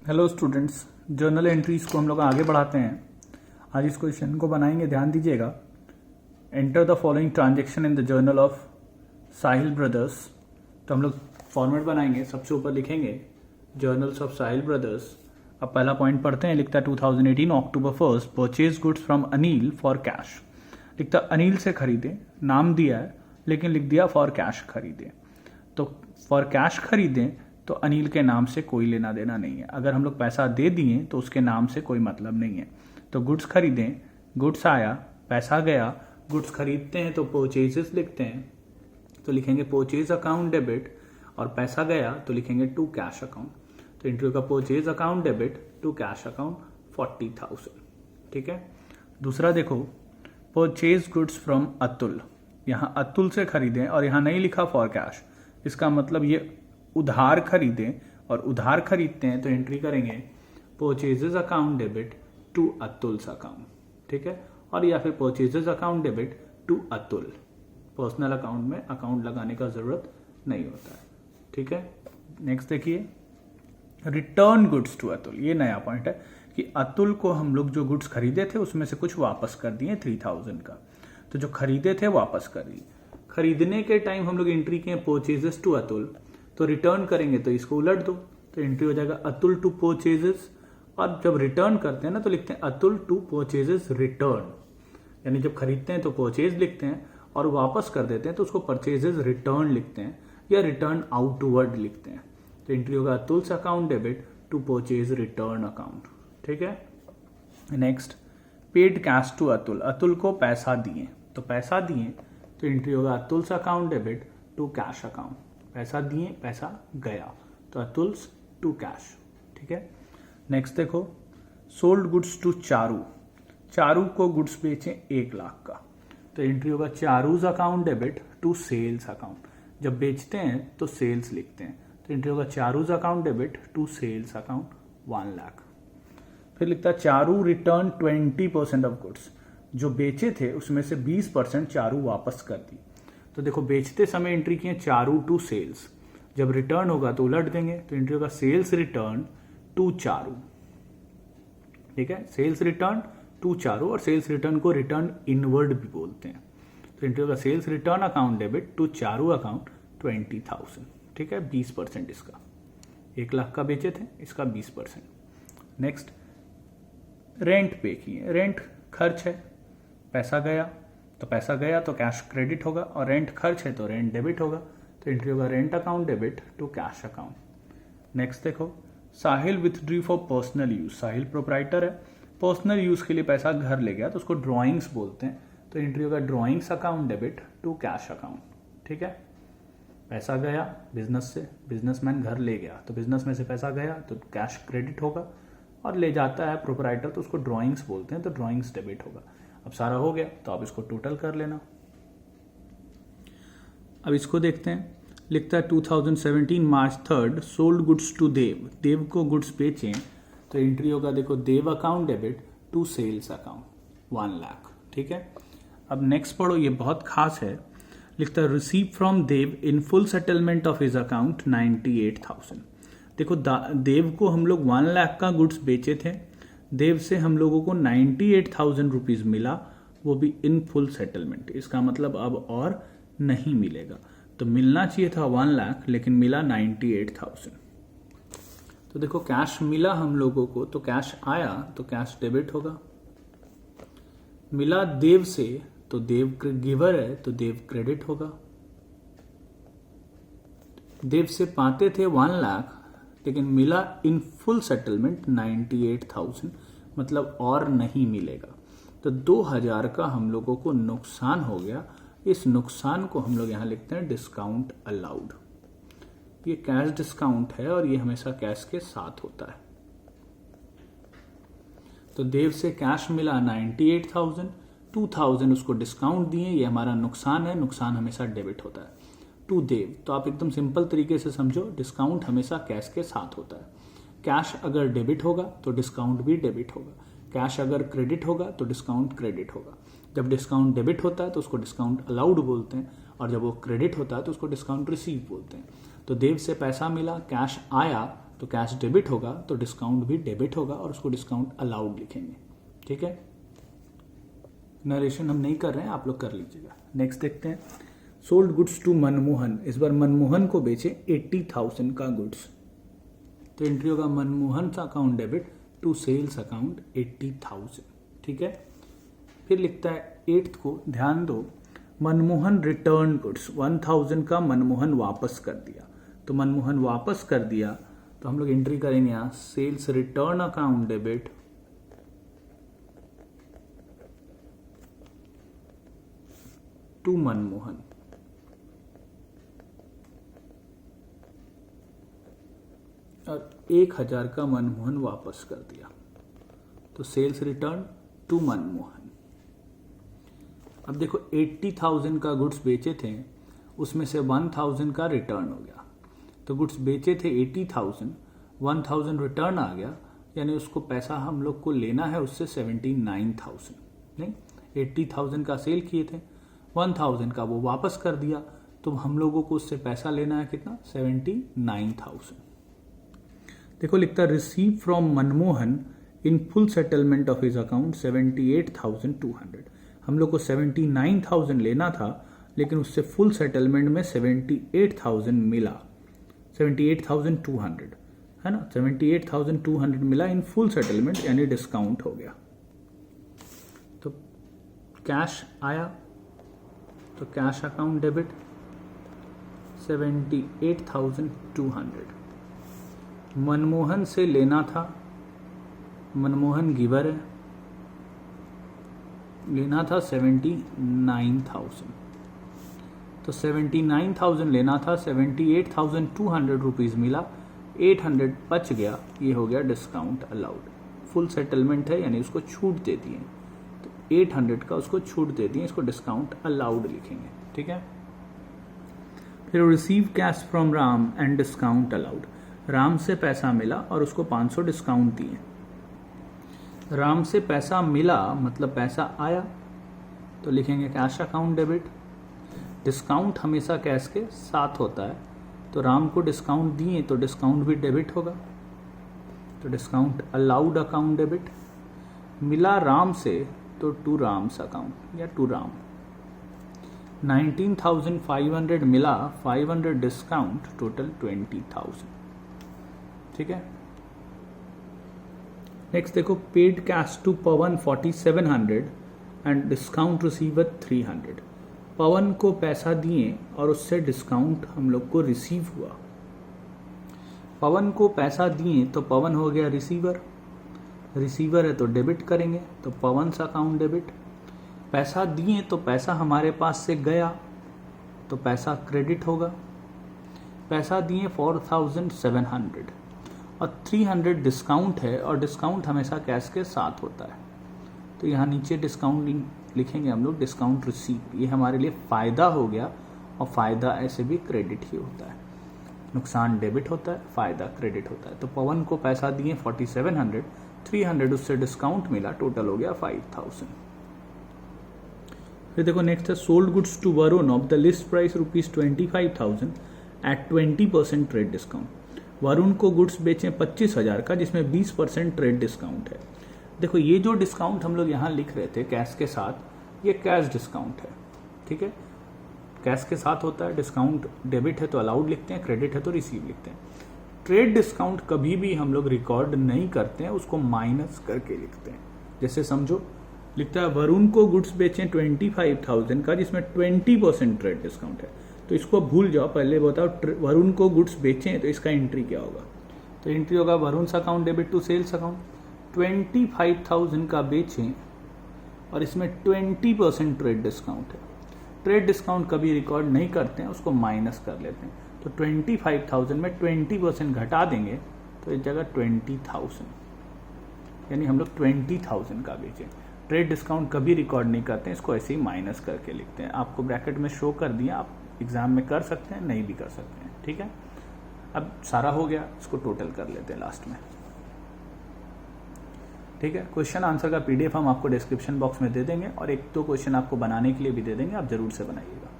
Hello students, journal entries को हम लोग आगे बढ़ाते हैं। आज इस क्वेश्चन को बनाएंगे, ध्यान दीजिएगा। Enter the following transaction in the journal of Sahil brothers. तो हम लोग फॉर्मेट बनाएंगे, सबसे ऊपर लिखेंगे जर्नल्स ऑफ साहिल ब्रदर्स। अब पहला पॉइंट पढ़ते हैं। लिखता है 2018 अक्टूबर 1 purchase goods from Anil for cash. लिखता अनिल से खरीदे, नाम दिया है लेकिन लिख दिया फॉर कैश खरीदे। तो फॉर कैश खरीदें तो अनिल के नाम से कोई लेना देना नहीं है। अगर हम लोग पैसा दे दिए तो उसके नाम से कोई मतलब नहीं है। तो गुड्स खरीदें, गुड्स आया, पैसा गया, गुड्स खरीदते हैं तो परचेजेस लिखते हैं, तो लिखेंगे परचेज अकाउंट डेबिट, और पैसा गया तो लिखेंगे टू कैश अकाउंट। तो एंट्री का purchase account debit to cash account 40,000। ठीक है। दूसरा देखो, परचेज गुड्स फ्रॉम अतुल। यहाँ अतुल से खरीदें और यहाँ नहीं लिखा फॉर कैश, इसका मतलब ये उधार खरीदें, और उधार खरीदते हैं तो एंट्री करेंगे purchases account debit to Atul's account. ठीक है। और या फिर purchases account debit to Atul. Personal account में अकाउंट लगाने का जरूरत नहीं होता है। ठीक है। नेक्स्ट देखिए, रिटर्न गुड्स टू अतुल। ये नया पॉइंट है कि अतुल को हम लोग जो गुड्स खरीदे थे उसमें से कुछ वापस कर दिए 3,000 का। तो जो खरीदे थे वापस कर दिए। खरीदने के टाइम हम लोग एंट्री किए परचेजेस टू अतुल, तो रिटर्न करेंगे तो इसको उलट दो, तो एंट्री हो जाएगा अतुल टू परचेजेस। और जब रिटर्न करते हैं ना तो लिखते हैं अतुल टू परचेजेस रिटर्न। यानी जब खरीदते हैं तो परचेज लिखते हैं और वापस कर देते हैं तो उसको परचेजेस रिटर्न लिखते हैं या रिटर्न आउटवर्ड लिखते हैं। तो एंट्री होगा Atul's account debit to purchase return account. ठीक है। Next, paid cash to Atul. Atul को पैसा दिए, तो पैसा दिए तो एंट्री होगा Atul's account debit to cash account. पैसा दिए, पैसा गया, तो अतुल्स टू कैश। ठीक है। नेक्स्ट देखो, sold goods to Charu. Charu को गुड्स बेचे 1 लाख का, तो एंट्री होगा Charu's account debit to sales account. जब बेचते हैं तो सेल्स लिखते हैं, तो एंट्री होगा Charu's account debit to sales account 1 lakh. फिर लिखता है चारू रिटर्न 20% ऑफ गुड्स। जो बेचे थे उसमें से 20% चारू वापस कर दी। तो देखो, बेचते समय एंट्री किए चारू टू सेल्स, जब रिटर्न होगा तो उलट देंगे, तो एंट्री होगा सेल्स रिटर्न टू चारू। ठीक है। सेल्स रिटर्न टू चारू, और सेल्स रिटर्न को रिटर्न इनवर्ड भी बोलते हैं। तो एंट्री होगा sales return account debit to Charu account 20,000। ठीक है। 20% इसका, 1 लाख का बेचे थे, इसका 20%। नेक्स्ट, रेंट पे किए। रेंट खर्च है, पैसा गया तो पैसा गया तो कैश क्रेडिट होगा, और रेंट खर्च है तो रेंट डेबिट होगा। तो एंट्री होगा rent account debit to cash account. Next देखो, Sahil withdrew for personal use. Sahil proprietor है, पर्सनल यूज के लिए पैसा घर ले गया तो उसको ड्रॉइंग्स बोलते हैं। तो एंट्री होगा drawings account debit to cash account. ठीक है। पैसा गया बिजनेस से, बिजनेसमैन घर ले गया तो बिजनेस में से पैसा गया तो कैश क्रेडिट होगा, और ले जाता है प्रोप्राइटर तो उसको ड्रॉइंग्स बोलते हैं, तो ड्रॉइंग्स डेबिट होगा। अब सारा हो गया तो आप इसको टोटल कर लेना। अब इसको देखते हैं। लिखता है 2017 March 3 sold goods to Dev. Dev को गुड्स बेचें तो एंट्री होगा, देखो, Dev account debit to sales account 1 lakh. ठीक है। अब नेक्स्ट पढ़ो, ये बहुत खास है। लिखता है receive from Dev in full settlement of his account 98,000। देखो, देव को हम लोग 1 लाख का गुड्स बेचे थे, देव से हम लोगों को 98,000 रुपीज मिला, वो भी इन फुल सेटलमेंट। इसका मतलब अब और नहीं मिलेगा। तो मिलना चाहिए था 1 लाख लेकिन मिला 98,000। तो देखो, कैश मिला हम लोगों को तो कैश आया तो कैश डेबिट होगा। मिला देव से तो देव गिवर है तो देव क्रेडिट होगा। देव से पाते थे 1 लाख लेकिन मिला इन फुल सेटलमेंट 98,000, मतलब और नहीं मिलेगा। तो 2,000 का हम लोगों को नुकसान हो गया। इस नुकसान को हम लोग यहां लिखते हैं डिस्काउंट अलाउड। ये कैश डिस्काउंट है और ये हमेशा कैश के साथ होता है। तो देव से कैश मिला 98,000, 2,000 उसको डिस्काउंट दिए, ये हमारा नुकसान है, नुकसान हमेशा डेबिट होता है टू देव। तो आप एकदम सिंपल तरीके से समझो, डिस्काउंट हमेशा कैश के साथ होता है। कैश अगर डेबिट होगा तो डिस्काउंट भी डेबिट होगा, कैश अगर क्रेडिट होगा तो डिस्काउंट क्रेडिट होगा। जब डिस्काउंट डेबिट होता है तो उसको डिस्काउंट अलाउड बोलते हैं, और जब वो क्रेडिट होता है तो उसको डिस्काउंट रिसीव बोलते हैं। तो देव से पैसा मिला, कैश आया तो कैश डेबिट होगा तो डिस्काउंट भी डेबिट होगा और उसको डिस्काउंट अलाउड लिखेंगे। ठीक है, नरेशन हम नहीं कर रहे हैं, आप लोग कर लीजिएगा। नेक्स्ट देखते हैं, सोल्ड गुड्स टू मनमोहन। इस बार मनमोहन को बेचे 80,000 का गुड्स, तो एंट्री होगा मनमोहन का account debit to sales account 80,000। ठीक है, फिर लिखता है 8th को, ध्यान दो, मनमोहन रिटर्न गुड्स 1000 का मनमोहन वापस कर दिया, तो मनमोहन वापस कर दिया तो हम लोग एंट्री करेंगे यहाँ sales return account debit to Manmohan. और 1000 का मनमोहन वापस कर दिया, तो सेल्स रिटर्न टू मनमोहन। अब देखो 80,000 का गुड्स बेचे थे, उसमें से 1000 का रिटर्न हो गया, तो गुड्स बेचे थे 80,000, 1000 रिटर्न आ गया, यानी उसको पैसा हम लोग को लेना है उससे 79,000। नहीं, 80,000 का सेल किए थे, 1000 का वो वापस कर दिया, तो हम लोगों को उससे पैसा लेना है कितना, 79,000। देखो लिखता receive from Manmohan in full settlement of his account 78,200। हम लोग को 79,000 लेना था, लेकिन उससे फुल सेटलमेंट में 78,000 मिला, 78,200 है ना, 78,200 मिला इन फुल सेटलमेंट, यानी डिस्काउंट हो गया। तो कैश आया, तो कैश अकाउंट डेबिट 78,200। मनमोहन से लेना था, मनमोहन गिवर है, लेना था 79,000, तो 79,000 लेना था, 78,200 रुपीज़ मिला, 800 बच गया, ये हो गया डिस्काउंट अलाउड। फुल सेटलमेंट है यानी उसको छूट दे दिए, तो 800 का उसको छूट दे दिए, इसको डिस्काउंट अलाउड लिखेंगे। ठीक है, फिर receive cash from Ram and discount allowed. Ram से पैसा मिला और उसको 500 डिस्काउंट दिए। राम से पैसा मिला मतलब पैसा आया, तो लिखेंगे कैश अकाउंट डेबिट। डिस्काउंट हमेशा कैश के साथ होता है, तो राम को डिस्काउंट दिए तो डिस्काउंट भी डेबिट होगा, तो डिस्काउंट अलाउड अकाउंट डेबिट। मिला राम से तो टू राम्स अकाउंट या टू राम। 19,500 मिला, 500 डिस्काउंट, टोटल 20,000। ठीक है, नेक्स्ट देखो paid cash to Pawan 4700 and discount receiver 300। Pawan को पैसा दिए और उससे डिस्काउंट हम लोग को रिसीव हुआ। पवन को पैसा दिए तो पवन हो गया रिसीवर, रिसीवर है तो डेबिट करेंगे, तो पवन सा अकाउंट डेबिट। पैसा दिए तो पैसा हमारे पास से गया, तो पैसा क्रेडिट होगा। पैसा दिए 4,700 और 300 डिस्काउंट है, और डिस्काउंट हमेशा कैश के साथ होता है, तो यहाँ नीचे डिस्काउंट लिखेंगे हम लोग डिस्काउंट रिसीव। ये हमारे लिए फ़ायदा हो गया, और फ़ायदा ऐसे भी क्रेडिट ही होता है, नुकसान डेबिट होता है, फ़ायदा क्रेडिट होता है। तो पवन को पैसा दिए 4700, 300 उससे डिस्काउंट मिला, टोटल हो गया 5,000। फिर देखो नेक्स्ट है sold goods to Varun of the list price ₹25,000 at 20% trade discount. Varun को गुड्स बेचें 25,000 का, जिसमें 20% ट्रेड डिस्काउंट है। देखो ये जो डिस्काउंट हम लोग यहाँ लिख रहे थे कैश के साथ, ये कैश डिस्काउंट है। ठीक है, कैश के साथ होता है, डिस्काउंट डेबिट है तो अलाउड लिखते हैं, क्रेडिट है तो रिसीव लिखते हैं। ट्रेड डिस्काउंट कभी भी हम लोग रिकॉर्ड नहीं करते हैं, उसको माइनस करके लिखते हैं। जैसे समझो, लिखता है वरुण को गुड्स बेचें 25,000 का, जिसमें 20% ट्रेड डिस्काउंट है। तो इसको भूल जाओ, पहले बताओ वरुण को गुड्स बेचें तो इसका एंट्री क्या होगा। तो एंट्री होगा Varun account debit to sales account. 25,000 का बेचें और इसमें 20% ट्रेड डिस्काउंट है। ट्रेड डिस्काउंट कभी रिकॉर्ड नहीं करते हैं, उसको माइनस कर लेते हैं। तो 25,000 में 20% घटा देंगे तो इस जगह 20,000, यानी हम लोग 20,000 का बेचें। ट्रेड डिस्काउंट कभी रिकॉर्ड नहीं करते हैं, इसको ऐसे ही माइनस करके लिखते हैं। आपको ब्रैकेट में शो कर दिया, आप एग्जाम में कर सकते हैं, नहीं भी कर सकते हैं। ठीक है, अब सारा हो गया, इसको टोटल कर लेते हैं लास्ट में। ठीक है, क्वेश्चन आंसर का PDF हम आपको डिस्क्रिप्शन बॉक्स में दे देंगे, और 1-2 क्वेश्चन आपको बनाने के लिए भी दे देंगे, आप जरूर से बनाइएगा।